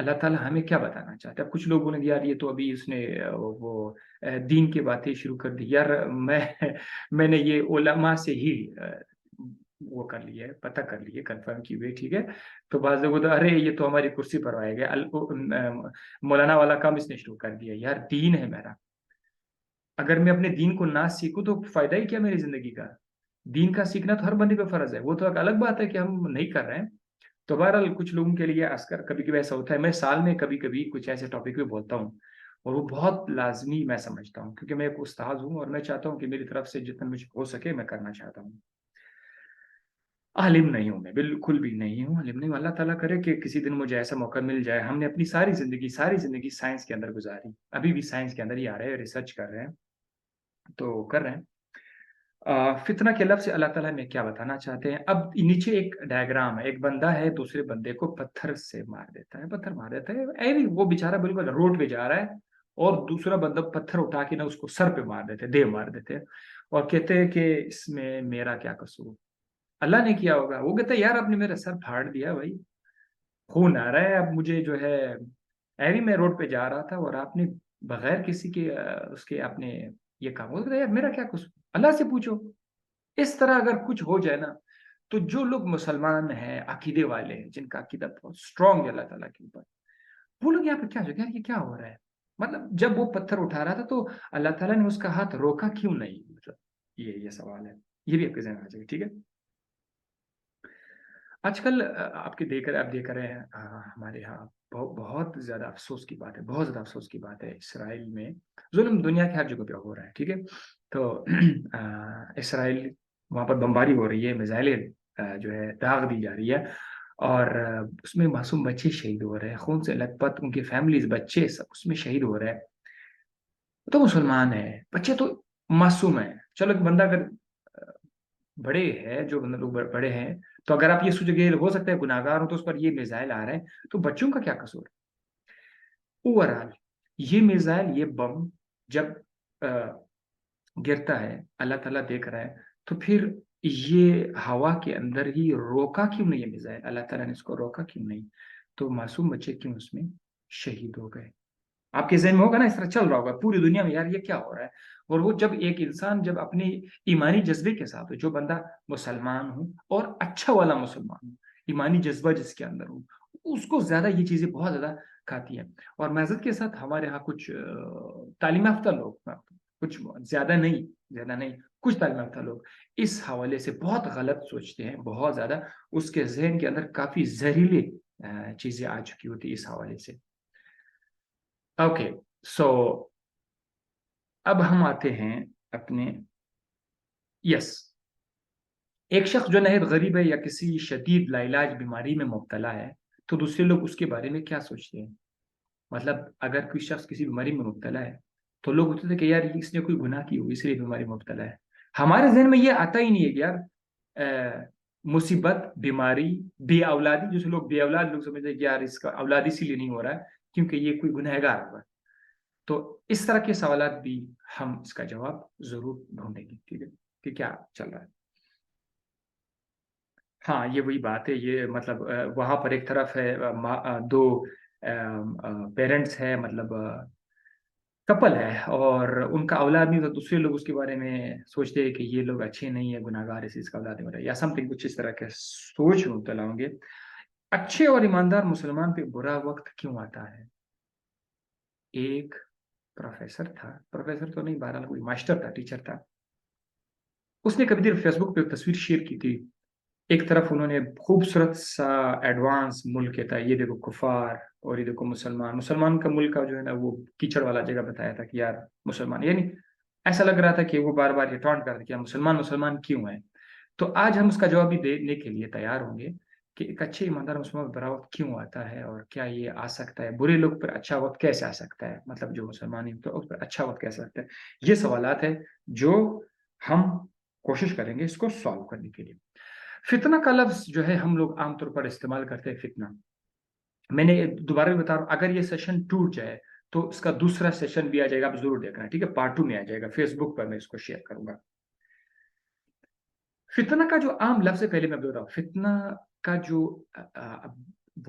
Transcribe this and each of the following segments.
اللہ تعالیٰ ہمیں کیا بتانا چاہتا ہے؟ کچھ لوگوں نے یار یہ تو ابھی اس نے وہ دین کی باتیں شروع کر دی یار. میں نے یہ علماء سے ہی وہ کر لی ہے، پتہ کر لی ہے، کنفرم کی ہوئی، ٹھیک ہے. تو بعض لوگوں تو ارے یہ تو ہماری کرسی پر آئے گا، مولانا والا کام اس نے شروع کر دیا. یار دین ہے میرا، اگر میں اپنے دین کو نہ سیکھوں تو فائدہ ہی کیا میری زندگی کا؟ دین کا سیکھنا تو ہر بندے پہ فرض ہے، وہ تو ایک الگ بات ہے کہ ہم نہیں کر رہے ہیں. تو بہرحال کچھ لوگوں کے لیے عسکر کبھی کبھی ایسا ہوتا ہے. میں سال میں کبھی کبھی کچھ ایسے ٹاپک پہ بولتا ہوں، اور وہ بہت لازمی میں سمجھتا ہوں، کیونکہ میں ایک استاد ہوں اور میں چاہتا ہوں کہ میری طرف سے جتنا مجھے ہو سکے میں کرنا چاہتا ہوں. عالم نہیں ہوں، میں بالکل بھی نہیں ہوں عالم نہیں ہوں. اللہ تعالیٰ کرے کہ کسی دن مجھے ایسا موقع مل جائے. ہم نے اپنی ساری زندگی سائنس کے اندر گزاری، ابھی بھی سائنس کے اندر ہی آ رہے ہیں، ریسرچ کر رہے ہیں تو کر رہے ہیں. فتنہ کے لفظ سے اللہ تعالیٰ میں کیا بتانا چاہتے ہیں؟ اب نیچے ایک ڈائیگرام ہے، ایک بندہ ہے دوسرے بندے کو پتھر سے مار دیتا ہے، پتھر مار دیتا ہے. ایوی وہ بیچارہ بالکل روڈ پہ جا رہا ہے اور دوسرا بندہ پتھر اٹھا کے نہ اس کو سر پہ مار دیتے، دے مار دیتے اور کہتے ہیں کہ اس میں میرا کیا قصور؟ اللہ نے کیا ہوگا؟ وہ کہتا ہے یار آپ نے میرا سر پھاڑ دیا بھائی، خون آ رہا ہے اب مجھے جو ہے. ایوی میں روڈ پہ جا رہا تھا اور آپ نے بغیر کسی کے اس کے آپ نے یہ کہا. وہ کہتا ہے یار میرا کیا قصور؟ اللہ سے پوچھو. اس طرح اگر کچھ ہو جائے نا تو جو لوگ مسلمان ہیں، عقیدے والے ہیں، جن کا عقیدہ بہت اسٹرانگ ہے اللہ تعالیٰ کے اوپر، وہ لوگ یہاں پہ کیا یار یہ کیا ہو رہا ہے؟ مطلب جب وہ پتھر اٹھا رہا تھا تو اللہ تعالیٰ نے اس کا ہاتھ روکا کیوں نہیں؟ مطلب یہ سوال ہے، یہ بھی آپ کے ذہن میں آ جائے. ٹھیک ہے. آج کل آپ دیکھ رہے ہیں ہمارے یہاں بہت زیادہ افسوس کی بات ہے، بہت زیادہ افسوس کی بات ہے. اسرائیل میں ظلم دنیا کی ہر جگہ پہ ہو رہا ہے. ٹھیک ہے. تو اسرائیل وہاں پر بمباری ہو رہی ہے، میزائلیں جو ہے داغ دی جا رہی ہے، اور اس میں معصوم بچے شہید ہو رہے ہیں، خون سے لت پت ان کے فیملیز، بچے سب اس میں شہید ہو رہے ہیں. تو مسلمان ہیں، بچے تو معصوم ہیں. چلو ایک بندہ اگر بڑے ہے، جو لوگ بڑے ہیں، تو اگر آپ یہ سوچیں کہ ہو سکتا ہے گناہگار ہو تو اس پر یہ میزائل آ رہے ہیں، تو بچوں کا کیا قصور؟ اوورآل یہ میزائل، یہ بم جب گرتا ہے، اللہ تعالیٰ دیکھ رہا ہے، تو پھر یہ ہوا کے اندر ہی روکا کیوں نہیں؟ یہ میزائل اللہ تعالیٰ نے اس کو روکا کیوں نہیں؟ تو معصوم بچے کیوں اس میں شہید ہو گئے؟ آپ کے ذہن میں ہوگا نا، اس طرح چل رہا ہوگا پوری دنیا میں، یار یہ کیا ہو رہا ہے؟ اور وہ جب ایک انسان جب اپنے ایمانی جذبے کے ساتھ، جو بندہ مسلمان ہوں اور اچھا والا مسلمان ہوں، ایمانی جذبہ جس کے اندر ہوں، اس کو زیادہ یہ چیزیں بہت زیادہ کھاتی ہیں. اور معذرت کے ساتھ ہمارے ہاں کچھ تعلیم یافتہ لوگ، کچھ زیادہ نہیں کچھ تعلیم یافتہ لوگ اس حوالے سے بہت غلط سوچتے ہیں، بہت زیادہ اس کے ذہن کے اندر کافی زہریلے چیزیں آ چکی ہوتی اس حوالے سے. اوکے. سو اب ہم آتے ہیں اپنے یس ایک شخص جو نہایت غریب ہے یا کسی شدید لاعلاج بیماری میں مبتلا ہے، تو دوسرے لوگ اس کے بارے میں کیا سوچتے ہیں؟ مطلب اگر کوئی شخص کسی بیماری میں مبتلا ہے تو لوگ ہوتے تھے کہ یار اس نے کوئی گناہ کی ہوگی اس لیے بیماری میں مبتلا ہے. ہمارے ذہن میں یہ آتا ہی نہیں ہے کہ یار مصیبت، بیماری، بے اولادی، جسے لوگ بے اولاد لوگ سمجھتے ہیں کہ یار اس کا اولاد اسی لیے نہیں ہو رہا ہے کیونکہ یہ کوئی گنہگار ہوگا. تو اس طرح کے سوالات بھی ہم اس کا جواب ضرور ڈھونڈیں گے. ٹھیک ہے کہ کیا چل رہا ہے. ہاں یہ وہی بات ہے. یہ مطلب وہاں پر ایک طرف ہے دو پیرنٹس ہے، مطلب کپل ہے، اور ان کا اولاد نہیں، تو دوسرے لوگ اس کے بارے میں سوچتے ہیں کہ یہ لوگ اچھے نہیں ہیں، گناہ گار، اس کا اولاد نہیں ہو رہا ہے یا سم تھنگ، کچھ اس طرح کے سوچ میں مبتلا ہوں گے. اچھے اور ایماندار مسلمان پہ برا وقت کیوں آتا ہے؟ ایک پروفیسر تھا، پروفیسر تو نہیں، بہرحال کوئی ماسٹر تھا، ٹیچر تھا. اس نے کبھی دیر فیس بک پہ ایک تصویر شیئر کی تھی. ایک طرف انہوں نے خوبصورت سا ایڈوانس ملک تھا، یہ دیکھو کفار، اور یہ دیکھو مسلمان کا ملک کا جو ہے نا وہ کیچڑ والا جگہ بتایا تھا کہ یار مسلمان، یعنی ایسا لگ رہا تھا کہ وہ بار بار یہ ٹانٹ کرتے کہ مسلمان کیوں ہیں. تو آج ہم اس کا جواب بھی دینے کے لیے تیار ہوں گے کہ ایک اچھے ایماندار مسلمان پر برا وقت کیوں آتا ہے، اور کیا یہ آ سکتا ہے؟ برے لوگ پر اچھا وقت کیسے آ سکتا ہے؟ مطلب جو مسلمان ہیں تو اس پر اچھا وقت کیسے آ سکتا ہے؟ یہ سوالات ہیں جو ہم کوشش کریں گے اس کو سالو کرنے کے لیے. فتنہ کا لفظ جو ہے ہم لوگ عام طور پر استعمال کرتے ہیں فتنہ. میں نے دوبارہ بتا رہا ہوں، اگر یہ سیشن ٹوٹ جائے تو اس کا دوسرا سیشن بھی آ جائے گا، آپ ضرور دیکھنا. ٹھیک ہے. پارٹ 2 میں آ جائے گا، فیس بک پر میں اس کو شیئر کروں گا. فتنہ کا جو عام لفظ ہے، پہلے میں بتا رہا ہوں فتنہ کا جو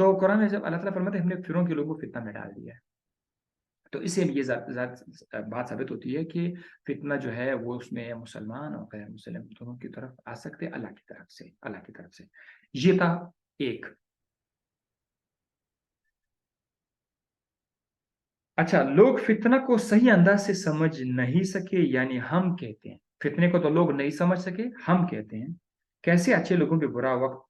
تو قرآن میں جب اللہ تعالیٰ فرماتے ہیں ہم نے فرعون کے لوگوں کو فتنہ میں ڈال دیا ہے، تو اس سے یہ بات ثابت ہوتی ہے کہ فتنہ جو ہے وہ اس میں مسلمان اور غیر مسلم دونوں کی طرف آ سکتے، اللہ کی طرف سے، اللہ کی طرف سے۔ یہ تھا ایک۔ اچھا، لوگ فتنہ کو صحیح انداز سے سمجھ نہیں سکے، یعنی ہم کہتے ہیں فتنے کو تو لوگ نہیں سمجھ سکے، ہم کہتے ہیں کیسے اچھے لوگوں پہ برا وقت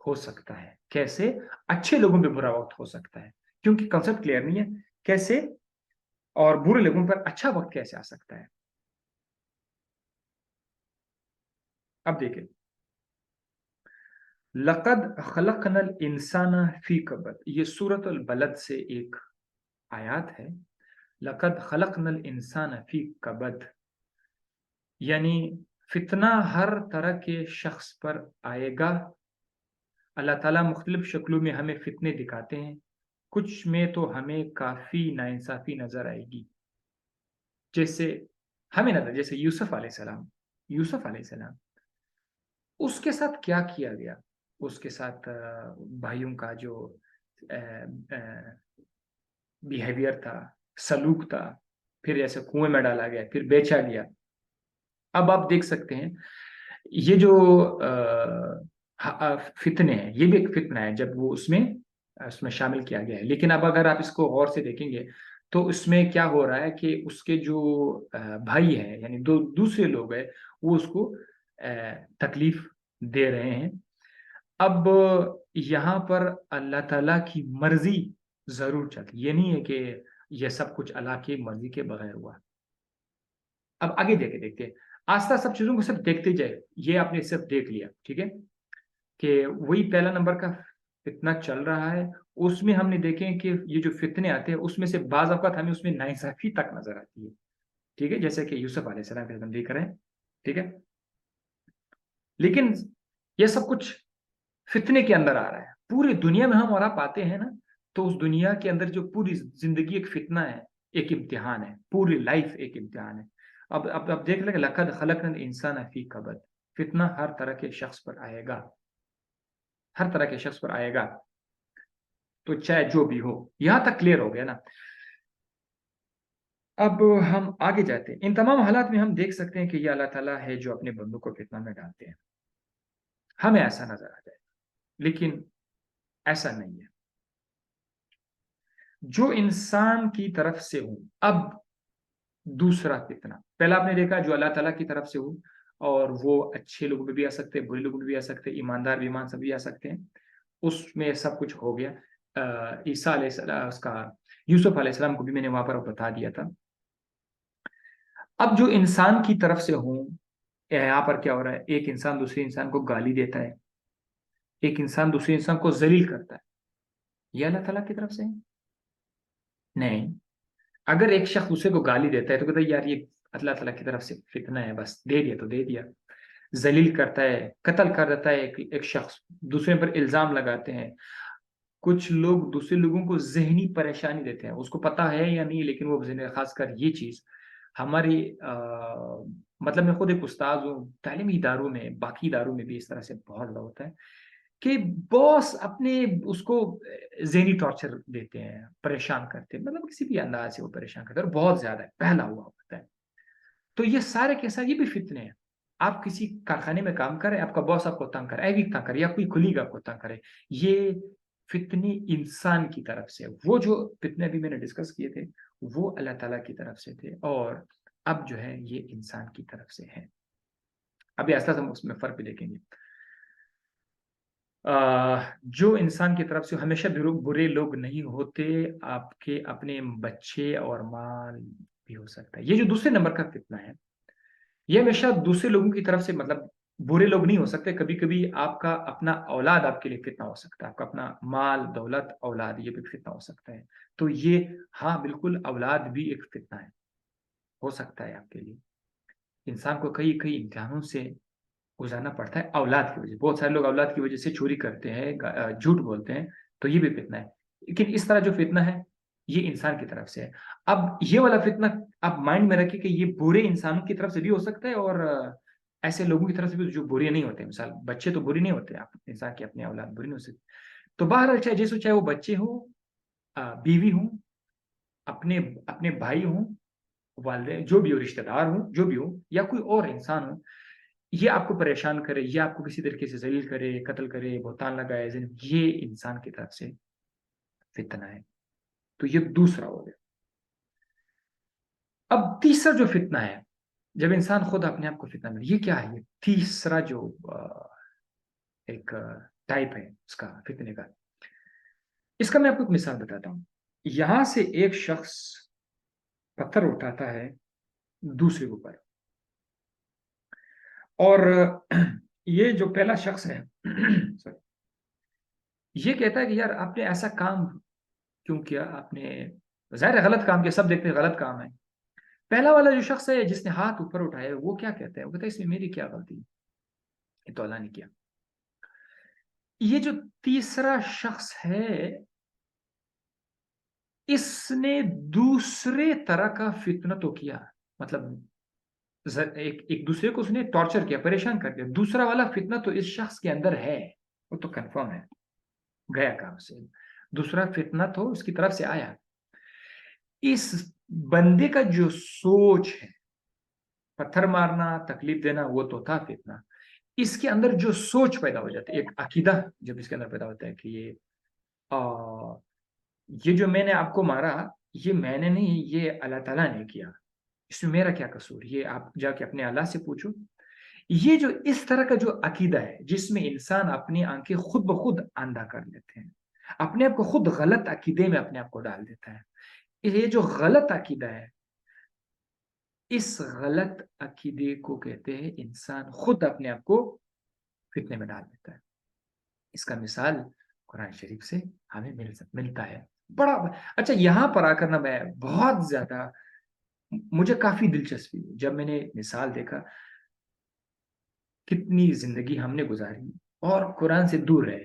ہو سکتا ہے، کیسے اچھے لوگوں پہ برا وقت ہو سکتا ہے، کیونکہ کنسپٹ کلیئر نہیں ہے کیسے، اور برے لوگوں پر اچھا وقت کیسے آ سکتا ہے۔ اب دیکھیں، لقد خلقنا الانسان فی کبد، یہ سورۃ البلد سے ایک آیات ہے۔ لقد خلقنا الانسان فی کبد، یعنی فتنہ ہر طرح کے شخص پر آئے گا۔ اللہ تعالیٰ مختلف شکلوں میں ہمیں فتنے دکھاتے ہیں، کچھ میں تو ہمیں کافی ناانصافی نظر آئے گی، جیسے ہمیں نظر، جیسے یوسف علیہ السلام، یوسف علیہ السلام اس کے ساتھ کیا کیا گیا، اس کے ساتھ بھائیوں کا جو بیہیویئر تھا، سلوک تھا، پھر ایسے کنویں میں ڈالا گیا، پھر بیچا گیا۔ اب آپ دیکھ سکتے ہیں یہ جو فتنے ہیں، یہ بھی ایک فتنہ ہے جب وہ اس میں شامل کیا گیا ہے، لیکن اب اگر آپ اس کو غور سے دیکھیں گے تو اس میں کیا ہو رہا ہے کہ اس کے جو بھائی ہیں، یعنی دو دوسرے لوگ ہیں، وہ اس کو تکلیف دے رہے ہیں۔ اب یہاں پر اللہ تعالیٰ کی مرضی ضرور چلتی، یہ نہیں ہے کہ یہ سب کچھ اللہ کی مرضی کے بغیر ہوا۔ اب آگے دیکھتے ہیں، آستہ سب چیزوں کو صرف دیکھتے جائے، یہ آپ نے صرف دیکھ لیا، ٹھیک ہے، کہ وہی پہلا نمبر کا فتنہ چل رہا ہے، اس میں ہم نے دیکھیں کہ یہ جو فتنے آتے ہیں اس میں سے بعض اوقات ہمیں اس میں ناانصافی تک نظر آتی ہے، ٹھیک ہے، جیسے کہ یوسف علیہ السلام کے ہم دیکھ رہے ہیں، ٹھیک ہے، لیکن یہ سب کچھ فتنے کے اندر آ رہا ہے۔ پوری دنیا میں ہم اور آپ آتے ہیں نا، تو اس دنیا کے اندر جو پوری زندگی ایک فتنہ ہے، ایک امتحان ہے، پوری لائف ایک امتحان ہے۔ اب دیکھ لیں کہ لقد خلقنا الانسان فی کبد، فتنہ ہر طرح کے شخص پر آئے گا، ہر طرح کے شخص پر آئے گا، تو چاہے جو بھی ہو۔ یہاں تک کلیئر ہو گیا نا؟ اب ہم آگے جاتے ہیں، ان تمام حالات میں ہم دیکھ سکتے ہیں کہ یہ اللہ تعالیٰ ہے جو اپنے بندوں کو فتنہ میں ڈالتے ہیں، ہمیں ایسا نظر آ جائے، لیکن ایسا نہیں ہے۔ جو انسان کی طرف سے ہوں، اب دوسرا فتنہ، پہلا آپ نے دیکھا جو اللہ تعالیٰ کی طرف سے ہوں، اور وہ اچھے لوگوں پہ بھی آ سکتے ہیں، برے لوگوں پہ بھی آ سکتے ہیں، ایماندار ایمان سب بھی آ سکتے ہیں، اس میں سب کچھ ہو گیا۔ عیسیٰ علیہ السلام، اس کا یوسف علیہ السلام کو بھی میں نے وہاں پر بتا دیا تھا۔ اب جو انسان کی طرف سے ہوں، یہاں پر کیا ہو رہا ہے، ایک انسان دوسرے انسان کو گالی دیتا ہے، ایک انسان دوسرے انسان کو ذلیل کرتا ہے، یہ اللہ تعالیٰ کی طرف سے ہے؟ نہیں۔ اگر ایک شخص دوسرے کو گالی دیتا ہے تو کہتا ہے یار یہ اللہ تعالیٰ کی طرف سے فتنہ ہے، بس دے دیا تو دے دیا۔ ذلیل کرتا ہے، قتل کر دیتا ہے ایک شخص، دوسرے پر الزام لگاتے ہیں۔ کچھ لوگ دوسرے لوگوں کو ذہنی پریشانی دیتے ہیں، اس کو پتا ہے یا نہیں، لیکن وہ خاص کر یہ چیز ہماری مطلب میں خود ایک استاد ہوں، تعلیمی اداروں میں، باقی اداروں میں بھی اس طرح سے بہت زیادہ ہوتا ہے کہ باس اپنے اس کو ذہنی ٹارچر دیتے ہیں، پریشان کرتے ہیں، مطلب کسی بھی انداز سے وہ پریشان کرتے ہیں، اور بہت زیادہ ہے، پہلا ہوا ہوتا ہے۔ تو یہ سارے کے سارے یہ بھی فتنے ہیں۔ آپ کسی کارخانے میں کام کریں، آپ کا باس آپ کو تنگ کرے، ایوی تنگ کرے، یا کوئی کلیگ آپ کو تنگ کرے، یہ فتنے انسان کی طرف سے۔ وہ جو فتنے بھی میں نے ڈسکس کیے تھے وہ اللہ تعالیٰ کی طرف سے تھے، اور اب جو ہے یہ انسان کی طرف سے ہے۔ ابھی ایسا ہم اس میں فرق بھی دیکھیں گے۔ جو انسان کی طرف سے ہمیشہ برے لوگ نہیں ہوتے، آپ کے اپنے بچے اور مال بھی ہو سکتا ہے۔ یہ جو دوسرے نمبر کا فتنہ ہے، یہ ہمیشہ دوسرے لوگوں کی طرف سے، مطلب برے لوگ نہیں ہو سکتے، کبھی کبھی آپ کا اپنا اولاد آپ کے لیے فتنہ ہو سکتا ہے، آپ کا اپنا مال دولت اولاد یہ بھی فتنہ ہو سکتا ہے۔ تو یہ ہاں بالکل اولاد بھی ایک فتنہ ہے، ہو سکتا ہے آپ کے لیے۔ انسان کو کئی کئی امتحانوں سے گزارنا پڑتا ہے اولاد کی وجہ سے۔ بہت سارے لوگ اولاد کی وجہ سے چوری کرتے ہیں، جھوٹ بولتے ہیں، تو یہ بھی فتنہ ہے۔ لیکن اس طرح جو فتنہ ہے یہ انسان کی طرف سے ہے۔ اب یہ والا فتنہ آپ مائنڈ میں رکھیں کہ یہ برے انسانوں کی طرف سے بھی ہو سکتا ہے، اور ایسے لوگوں کی طرف سے بھی جو برے نہیں ہوتے۔ مثال بچے تو برے نہیں ہوتے، آپ انسان کی اپنی اولاد بری نہیں ہو سکتی، تو بہرحال چاہے وہ بچے ہوں، بیوی ہوں، اپنے اپنے بھائی ہوں، والدین جو بھی ہو، رشتہ دار ہوں جو بھی ہو، یا کوئی اور انسان ہو، یہ آپ کو پریشان کرے، یہ آپ کو کسی طریقے سے ذلیل کرے، قتل کرے، بہتان لگائے، یہ انسان کی طرف سے فتنہ ہے. تو یہ دوسرا ہو گیا. اب تیسرا جو فتنہ ہے، جب انسان خود اپنے آپ کو فتنہ ملے، یہ کیا ہے؟ یہ تیسرا جو ایک ٹائپ ہے اس کا فتنے کا. اس کا میں آپ کو ایک مثال بتاتا ہوں. یہاں سے ایک شخص پتھر اٹھاتا ہے دوسرے کے اوپر، اور یہ جو پہلا شخص ہے یہ کہتا ہے کہ یار آپ نے ایسا کام کیوں کیا؟ آپ نے ظاہر ہے غلط کام کیا، سب دیکھتے ہیں غلط کام ہے. پہلا والا جو شخص ہے جس نے ہاتھ اوپر اٹھایا، وہ کیا کہتا ہے؟ وہ کہتا ہے اس میں میری کیا غلطی، یہ تو اللہ نے کیا. یہ جو تیسرا شخص ہے، اس نے دوسرے طرح کا فتنہ تو کیا، مطلب ایک دوسرے کو اس نے ٹارچر کیا، پریشان کر دیا. دوسرا والا فتنہ تو اس شخص کے اندر ہے، وہ تو کنفرم ہے، گیا کام سے. دوسرا فتنہ تو اس کی طرف سے آیا. اس بندے کا جو سوچ ہے، پتھر مارنا، تکلیف دینا، وہ تو تھا فتنہ. اس کے اندر جو سوچ پیدا ہو جاتی ہے، ایک عقیدہ جب اس کے اندر پیدا ہوتا ہے کہ یہ جو میں نے آپ کو مارا، یہ میں نے نہیں، یہ اللہ تعالیٰ نے کیا، اس میں میرا کیا قصور؟ یہ آپ جا کے اپنے اللہ سے پوچھو. یہ جو اس طرح کا جو عقیدہ ہے، جس میں انسان اپنی آنکھیں خود بخود اندھا کر لیتے ہیں، اپنے آپ کو خود غلط عقیدے میں اپنے آپ کو ڈال دیتا ہے. یہ جو غلط عقیدہ ہے، اس غلط عقیدے کو کہتے ہیں انسان خود اپنے آپ کو فتنے میں ڈال دیتا ہے. اس کا مثال قرآن شریف سے ہمیں ملتا ہے. بڑا اچھا، یہاں پر آ کر نا میں بہت زیادہ، مجھے کافی دلچسپی جب میں نے مثال دیکھا کتنی زندگی ہم نے گزاری اور قرآن سے دور رہے.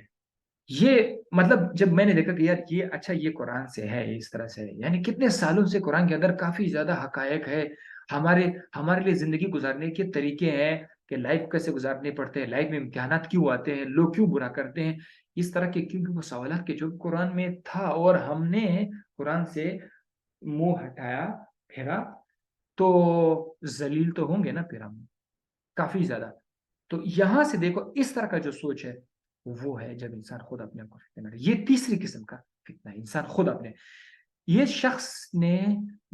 یہ مطلب جب میں نے دیکھا کہ یار یہ اچھا، یہ قرآن سے ہے، اس طرح سے ہے، یعنی کتنے سالوں سے قرآن کے اندر کافی زیادہ حقائق ہے، ہمارے لیے زندگی گزارنے کے طریقے ہیں کہ لائف کیسے گزارنے پڑتے ہیں، لائف میں امتحانات کیوں آتے ہیں، لوگ کیوں برا کرتے ہیں، اس طرح کے کیونکہ وہ سوالات کے جو قرآن میں تھا، اور ہم نے قرآن سے منہ ہٹایا پھیرا تو ذلیل تو ہوں گے نا پھر ہم کافی زیادہ. تو یہاں سے دیکھو اس طرح کا جو سوچ ہے، وہ ہے جب انسان خود اپنے آپ کو فتنہ ڈالے. یہ تیسری قسم کا فتنہ ہے، انسان خود اپنے. یہ شخص نے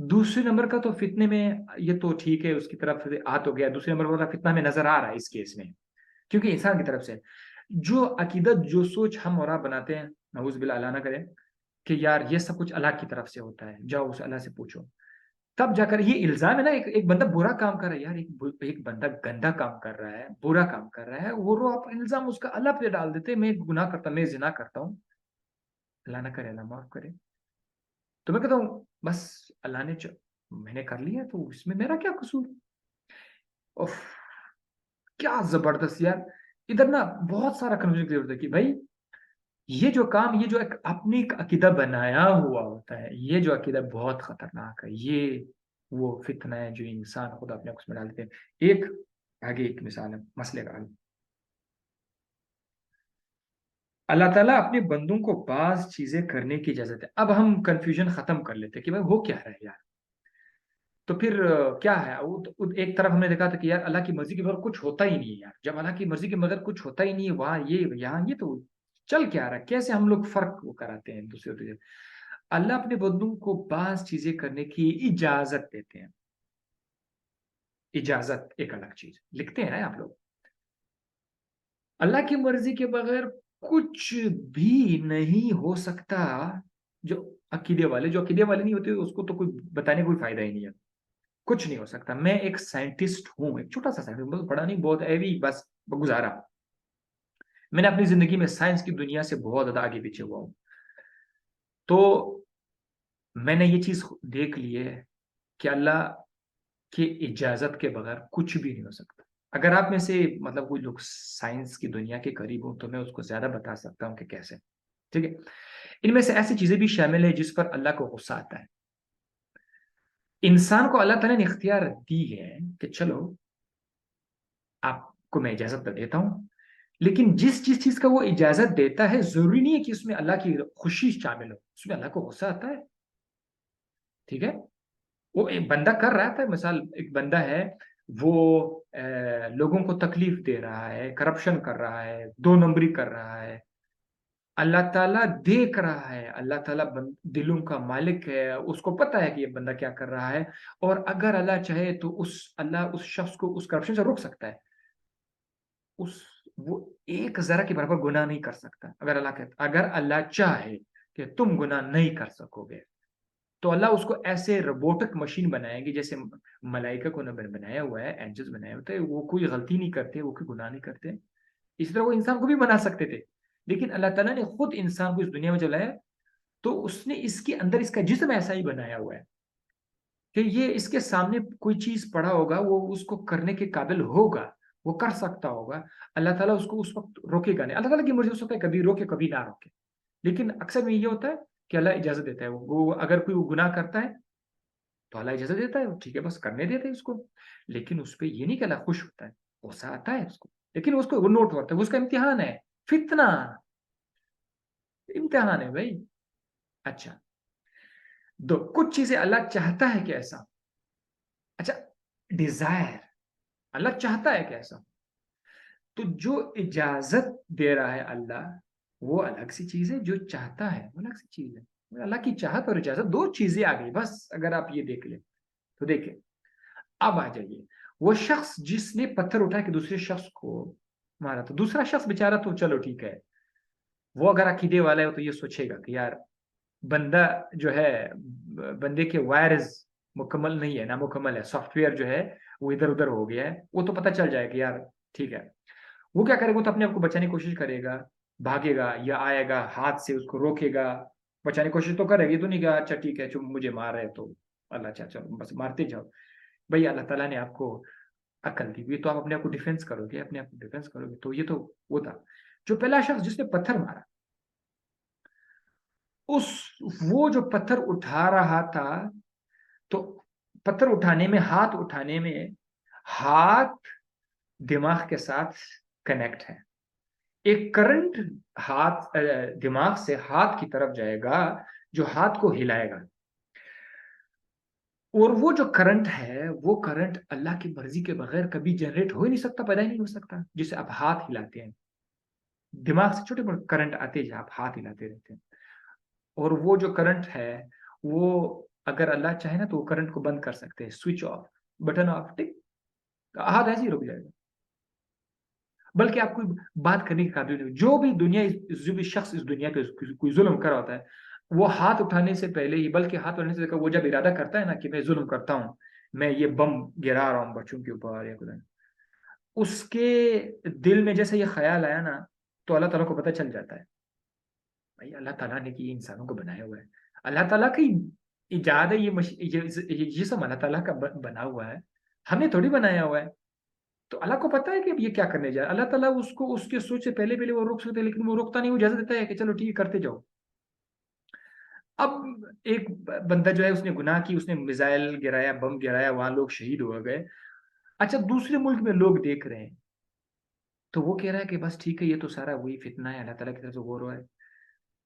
دوسرے نمبر کا تو فتنے میں، یہ تو ٹھیک ہے، اس کی طرف آ تو گیا، دوسرے نمبر والا فتنہ میں نظر آ رہا ہے اس کیس میں، کیونکہ انسان کی طرف سے جو عقیدت، جو سوچ ہم اور آپ بناتے ہیں، نعوذ باللہ اللہ نہ کرے، کہ یار یہ سب کچھ اللہ کی طرف سے ہوتا ہے، جاؤ اس اللہ سے پوچھو. تب جا کر یہ الزام ہے نا، ایک بندہ برا کام کر رہا ہے، یار ایک بندہ گندا کام کر رہا ہے، برا کام کر رہا ہے، وہ آپ الزام اس کا اللہ پہ ڈال دیتے، میں گناہ کرتا، میں زنا کرتا ہوں، اللہ نہ کرے، اللہ معاف کرے. تو میں کہتا ہوں بس اللہ نے میں نے کر لیا تو اس میں میرا کیا قصور؟ اوف، کیا زبردست یار. ادھر نا بہت سارا کنفیوژن کلیئر ہوتا ہے کہ بھائی یہ جو کام، یہ جو ایک اپنی عقیدہ بنایا ہوا ہوتا ہے، یہ جو عقیدہ بہت خطرناک ہے. یہ وہ فتنہ ہے جو انسان خود اپنے اس میں ڈالتے ہیں. ایک آگے ایک مثال ہے مسئلے کا حل. اللہ تعالیٰ اپنے بندوں کو بعض چیزیں کرنے کی اجازت ہے. اب ہم کنفیوژن ختم کر لیتے کہ بھائی وہ کیا ہے یار. تو پھر کیا ہے؟ ایک طرف ہم نے دیکھا تھا کہ یار اللہ کی مرضی کے بغیر کچھ ہوتا ہی نہیں ہے. یار جب اللہ کی مرضی کے بغیر کچھ ہوتا ہی نہیں ہے، وہاں یہ یہاں یہ تو چل کیا رہا ہے؟ کیسے ہم لوگ فرق وہ کراتے ہیں دوسرے. اللہ اپنے بندوں کو بعض چیزیں کرنے کی اجازت دیتے ہیں. اجازت ایک الگ چیز لکھتے ہیں نا آپ لوگ. اللہ کی مرضی کے بغیر کچھ بھی نہیں ہو سکتا. جو عقیدے والے نہیں ہوتے اس کو تو کوئی بتانے کوئی فائدہ ہی نہیں ہے. کچھ نہیں ہو سکتا. میں ایک سائنٹسٹ ہوں، ایک چھوٹا سا سائنٹسٹ، پڑھا نہیں بہت ایوی بس گزارا. میں نے اپنی زندگی میں سائنس کی دنیا سے بہت زیادہ آگے پیچھے ہوا ہوں. تو میں نے یہ چیز دیکھ لی ہے کہ اللہ کی اجازت کے بغیر کچھ بھی نہیں ہو سکتا. اگر آپ میں سے مطلب کوئی لوگ سائنس کی دنیا کے قریب ہوں تو میں اس کو زیادہ بتا سکتا ہوں کہ کیسے. ٹھیک ہے، ان میں سے ایسی چیزیں بھی شامل ہیں جس پر اللہ کو غصہ آتا ہے. انسان کو اللہ تعالیٰ نے اختیار دی ہے کہ چلو آپ کو میں اجازت تو دیتا ہوں لیکن جس جس چیز کا وہ اجازت دیتا ہے ضروری نہیں ہے کہ اس میں اللہ کی خوشی شامل ہو، اس میں اللہ کو غصہ آتا ہے. ٹھیک ہے. وہ ایک بندہ کر رہا تھا، مثال ایک بندہ ہے، وہ لوگوں کو تکلیف دے رہا ہے، کرپشن کر رہا ہے، دو نمبری کر رہا ہے. اللہ تعالیٰ دیکھ رہا ہے، اللہ تعالیٰ دلوں کا مالک ہے، اس کو پتا ہے کہ یہ بندہ کیا کر رہا ہے. اور اگر اللہ چاہے تو اللہ اس شخص کو اس کرپشن سے روک سکتا ہے. اس وہ ایک ذرا کے برابر گناہ نہیں کر سکتا. اگر اللہ چاہے کہ تم گناہ نہیں کر سکو گے تو اللہ اس کو ایسے روبوٹک مشین بنائے گی، جیسے ملائکہ کو بنایا ہوا ہے، اینجلز بنائے ہوتے ہیں، وہ کوئی غلطی نہیں کرتے، وہ کوئی گناہ نہیں کرتے. اس طرح وہ انسان کو بھی بنا سکتے تھے، لیکن اللہ تعالیٰ نے خود انسان کو اس دنیا میں جب لایا تو اس نے اس کے اندر اس کا جسم ایسا ہی بنایا ہوا ہے کہ یہ اس کے سامنے کوئی چیز پڑا ہوگا، وہ اس کو کرنے کے قابل ہوگا، وہ کر سکتا ہوگا. اللہ تعالیٰ اس کو اس وقت روکے گا نہیں. اللہ تعالیٰ کی مرضی ہو سکتا ہے کبھی روکے کبھی نہ روکے، لیکن اکثر میں یہ ہوتا ہے کہ اللہ اجازت دیتا ہے. وہ اگر کوئی گناہ کرتا ہے تو اللہ اجازت دیتا ہے، ٹھیک ہے بس کرنے دیتے ہیں اس کو. لیکن اس پہ یہ نہیں کہ اللہ خوش ہوتا ہے، غصہ آتا ہے اس کو، لیکن اس کو وہ نوٹ ہوتا ہے، اس کا امتحان ہے، فتنہ امتحان ہے بھائی. اچھا، کچھ چیزیں اللہ چاہتا ہے کہ ایسا. اچھا، ڈیزائر، اللہ چاہتا ہے کہ ایسا. تو جو اجازت دے رہا ہے اللہ، وہ الگ سی چیز ہے، جو چاہتا ہے وہ الگ سی چیز ہے. اللہ کی چاہت اور اجازت دو چیزیں آ گئی بس. اگر آپ یہ دیکھ لیں تو دیکھیں. اب آ جائیے، وہ شخص جس نے پتھر اٹھا کے دوسرے شخص کو مارا، تو دوسرا شخص بےچارا تو چلو ٹھیک ہے، وہ اگر عقیدے والا ہے تو یہ سوچے گا کہ یار بندہ جو ہے، بندے کے وائرز مکمل نہیں ہے، نامکمل ہے، سافٹ ویئر جو ہے وہ ادھر ادھر ہو گیا ہے. وہ تو پتہ چل جائے کہ یار ٹھیک ہے. وہ کیا کرے گا؟ وہ تو اپنے آپ کو بچانے کی کوشش کرے گا، بھاگے گا یا آئے گا ہاتھ سے اس کو روکے گا، بچانے کی کوشش تو کرے گی. تو نہیں کہا اچھا ٹھیک ہے مجھے مار رہے تو اللہ اچھا چلو بس مارتے جاؤ. بھائی اللہ تعالیٰ نے آپ کو عقل دی ہوئی تو آپ اپنے آپ کو ڈیفینس کرو گے، اپنے آپ کو ڈیفینس کرو گے. تو یہ تو وہ تھا جو پہلا شخص جس نے پتھر مارا. اس وہ جو پتھر اٹھا رہا تھا، تو پتھر اٹھانے میں، ہاتھ اٹھانے میں، ہاتھ دماغ کے ساتھ کنیکٹ ہے. ایک کرنٹ ہاتھ دماغ سے ہاتھ کی طرف جائے گا جو ہاتھ کو ہلائے گا. اور وہ جو کرنٹ ہے، وہ کرنٹ اللہ کی مرضی کے بغیر کبھی جنریٹ ہو ہی نہیں سکتا، پیدا ہی نہیں ہو سکتا. جسے آپ ہاتھ ہلاتے ہیں، دماغ سے چھوٹے بڑے کرنٹ آتے ہیں، آپ ہاتھ ہلاتے رہتے ہیں. اور وہ جو کرنٹ ہے، وہ اگر اللہ چاہے نا تو وہ کرنٹ کو بند کر سکتے ہیں، سوئچ آف، بٹن آف، ٹک، ہاتھ ایسے ہی رک جائے گا. بلکہ آپ کوئی بات کرنے کے قابل نہیں. جو بھی جو بھی شخص اس دنیا پہ کوئی ظلم کر ہوتا ہے، وہ ہاتھ اٹھانے سے پہلے ہی، بلکہ ہاتھ اٹھانے سے وہ جب ارادہ کرتا ہے نا کہ میں ظلم کرتا ہوں، میں یہ بم گرا رہا ہوں بچوں کے اوپر یا خدا، اس کے دل میں جیسے یہ خیال آیا نا، تو اللہ تعالیٰ کو پتہ چل جاتا ہے بھائی اللہ تعالیٰ نے کہ انسانوں کو بنایا ہوا ہے، اللہ تعالیٰ کی ایجاد ہے، یہ جسم اللہ تعالیٰ کا بنا ہوا ہے، ہم نے تھوڑی بنایا ہوا ہے. تو اللہ کو پتا ہے کہ اب یہ کیا کرنے جا رہا ہے. اللہ تعالیٰ اس کو اس کے سوچ سے پہلے پہلے وہ روک سکتے ہیں، لیکن وہ روکتا نہیں، وہ اجازت دیتا ہے کہ چلو ٹھیک ہے کرتے جاؤ. اب ایک بندہ جو ہے اس نے گناہ کی، اس نے میزائل گرایا، بم گرایا، وہاں لوگ شہید ہو گئے. اچھا، دوسرے ملک میں لوگ دیکھ رہے ہیں تو وہ کہہ رہا ہے کہ بس ٹھیک ہے یہ تو سارا وہی فتنہ ہے، اللہ تعالیٰ کی طرف سے ہو رہا ہے.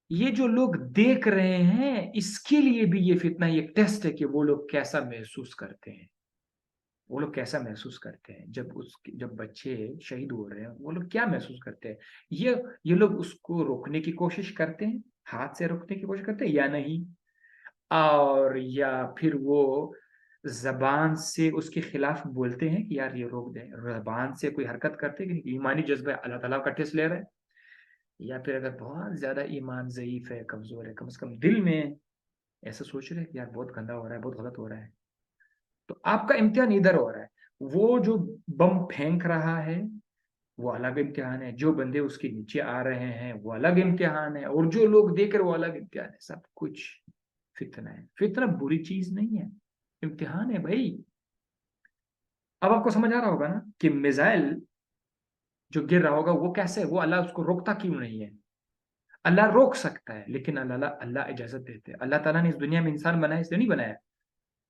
یہ جو لوگ دیکھ رہے ہیں اس کے لیے بھی یہ فتنہ ایک ٹیسٹ ہے کہ وہ لوگ کیسا محسوس کرتے ہیں. وہ لوگ کیسا محسوس کرتے ہیں جب بچے شہید ہو رہے ہیں، وہ لوگ کیا محسوس کرتے ہیں. یہ لوگ اس کو روکنے کی کوشش کرتے ہیں، ہاتھ سے روکنے کی کوشش کرتے ہیں یا نہیں، اور یا پھر وہ زبان سے اس کے خلاف بولتے ہیں کہ یار یہ روک دیں، زبان سے کوئی حرکت کرتے ہیں کہ ایمانی جذبہ اللہ تعالیٰ کا ٹیسٹ لے رہے ہیں. یا پھر اگر بہت زیادہ ایمان ضعیف ہے، کمزور ہے، کم از کم دل میں ایسا سوچ رہے ہیں کہ یار بہت گندا ہو رہا ہے، بہت غلط ہو رہا ہے. تو آپ کا امتحان ادھر ہو رہا ہے. وہ جو بم پھینک رہا ہے وہ الگ امتحان ہے، جو بندے اس کے نیچے آ رہے ہیں وہ الگ امتحان ہے، اور جو لوگ دیکھ رہے وہ الگ امتحان ہے. سب کچھ فتنہ ہے. فتنہ بری چیز نہیں ہے، امتحان ہے بھائی. اب آپ کو سمجھ آ رہا ہوگا نا کہ میزائل جو گر رہا ہوگا وہ کیسے، وہ اللہ اس کو روکتا کیوں نہیں ہے. اللہ روک سکتا ہے لیکن اللہ اجازت دیتے ہیں. اللہ تعالیٰ نے اس دنیا میں انسان بنایا اس لیے نہیں بنایا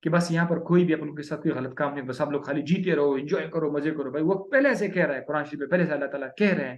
کہ بس یہاں پر کوئی بھی اپن کے ساتھ کوئی غلط کام نہیں، بس آپ لوگ خالی جیتے رہو، انجوائے کرو، مزے کرو. بھائی وہ پہلے سے کہہ رہا ہے قرآن شریف میں، پہلے سے اللہ تعالیٰ کہہ رہے ہیں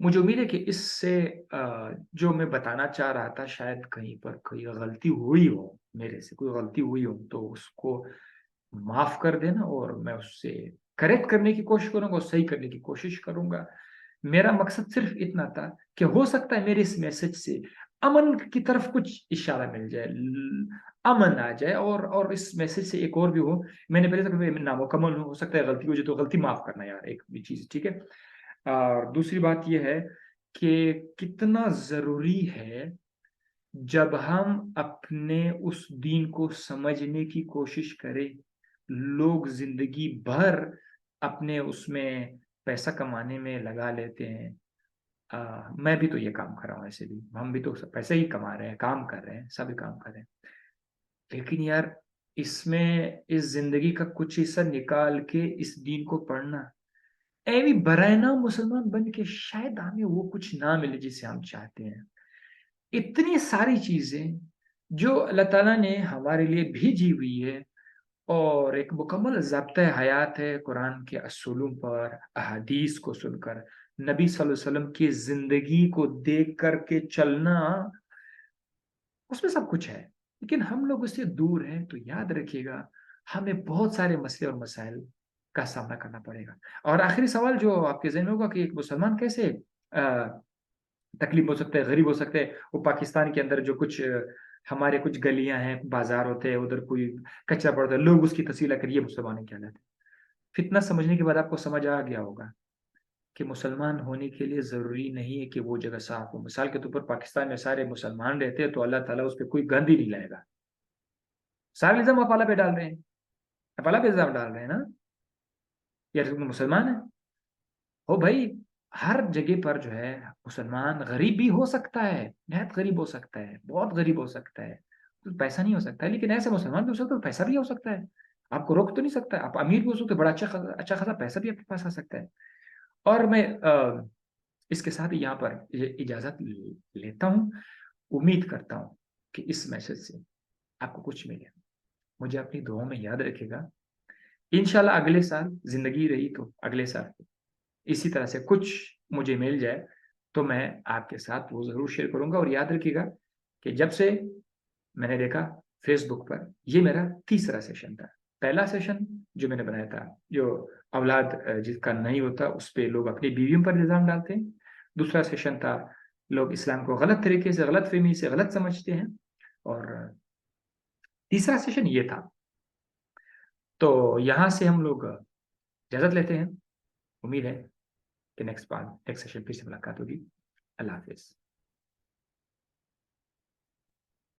مجھے امید ہے کہ اس سے جو میں بتانا چاہ رہا تھا شاید کہیں پر کوئی غلطی ہوئی ہو، میرے سے کوئی غلطی ہوئی ہو تو اس کو معاف کر دینا، اور میں اس سے کریکٹ کرنے کی کوشش کروں گا اور صحیح کرنے کی کوشش کروں گا۔ میرا مقصد صرف اتنا تھا کہ ہو سکتا ہے میرے اس میسج سے امن کی طرف کچھ اشارہ مل جائے، امن آ جائے، اور اس میسج سے ایک اور بھی ہو۔ میں نے پہلے تو کہا نامکمل ہو سکتا ہے غلطی ہو جائے تو غلطی معاف کرنا یار، ایک بھی چیز ٹھیک ہے۔ اور دوسری بات یہ ہے کہ کتنا ضروری ہے جب ہم اپنے اس دین کو سمجھنے کی کوشش کریں۔ لوگ زندگی بھر اپنے اس میں پیسہ کمانے میں لگا لیتے ہیں۔ میں بھی تو یہ کام کر رہا ہوں، ایسے بھی ہم بھی تو پیسے ہی کما رہے ہیں، کام کر رہے ہیں، سبھی کام کر رہے ہیں، لیکن یار اس میں اس زندگی کا کچھ حصہ نکال کے اس دین کو پڑھنا، بھی برائے نام مسلمان بن کے شاید ہمیں وہ کچھ نہ ملے جسے ہم چاہتے ہیں۔ اتنی ساری چیزیں جو اللہ تعالیٰ نے ہمارے لیے بھیجی ہوئی ہے، اور ایک مکمل ضابطۂ حیات ہے قرآن کے اصولوں پر، احادیث کو سن کر، نبی صلی اللہ علیہ وسلم کی زندگی کو دیکھ کر کے چلنا، اس میں سب کچھ ہے، لیکن ہم لوگ اس سے دور ہیں۔ تو یاد رکھیے گا ہمیں بہت سارے مسئلے اور مسائل کا سامنا کرنا پڑے گا۔ اور آخری سوال جو آپ کے ذہن میں ہوگا کہ ایک مسلمان کیسے تکلیف ہو سکتا ہے، غریب ہو سکتا ہے، وہ پاکستان کے اندر جو کچھ ہمارے کچھ گلیاں ہیں، بازار ہوتے ہیں، ادھر کوئی کچرا پڑتا ہے، لوگ اس کی تصویر کریے مسلمان کیا کہلاتے ہیں۔ فتنہ سمجھنے کے بعد آپ کو سمجھ آ گیا ہوگا کہ مسلمان ہونے کے لیے ضروری نہیں ہے کہ وہ جگہ صاف ہو۔ مثال کے طور پر پاکستان میں سارے مسلمان رہتے ہیں تو اللہ تعالیٰ اس پہ کوئی گند ہی نہیں لائے گا۔ سارے الزام آپ اللہ پہ ڈال رہے ہیں، آپ اللہ پہ الزام ڈال رہے ہیں نا، یا مسلمان ہے ہو بھائی، ہر جگہ پر جو ہے مسلمان غریب بھی ہو سکتا ہے، نہایت غریب ہو سکتا ہے، بہت غریب ہو سکتا ہے، تو پیسہ نہیں ہو سکتا ہے، لیکن ایسے مسلمان بھی ہو سکتا ہے، پیسہ بھی ہو سکتا ہے۔ آپ کو روک تو نہیں سکتا، آپ امیر بھی ہو سکتے، بڑا اچھا خاصا پیسہ بھی آپ کے پاس آ سکتا ہے۔ اور میں اس کے ساتھ یہاں پر اجازت لیتا ہوں۔ امید کرتا ہوں کہ اس میسج سے آپ کو کچھ ملے، مجھے اپنی دعاؤں میں یاد رکھے گا۔ انشاءاللہ اگلے سال زندگی رہی تو اگلے سال اسی طرح سے کچھ مجھے مل جائے تو میں آپ کے ساتھ وہ ضرور شیئر کروں گا۔ اور یاد رکھیے گا کہ جب سے میں نے دیکھا فیس بک پر، یہ میرا تیسرا سیشن تھا۔ پہلا سیشن جو میں نے بنایا تھا، جو اولاد جس کا نہیں ہوتا اس پہ لوگ اپنی بیویوں پر الزام ڈالتے ہیں۔ دوسرا سیشن تھا لوگ اسلام کو غلط طریقے سے، غلط فہمی سے غلط سمجھتے ہیں۔ اور تیسرا سیشن یہ تھا۔ تو یہاں سے ہم لوگ اجازت لیتے ہیں۔ امید ہے کہ نیکسٹ سیشن پھر سے ملاقات ہوگی۔ اللہ حافظ۔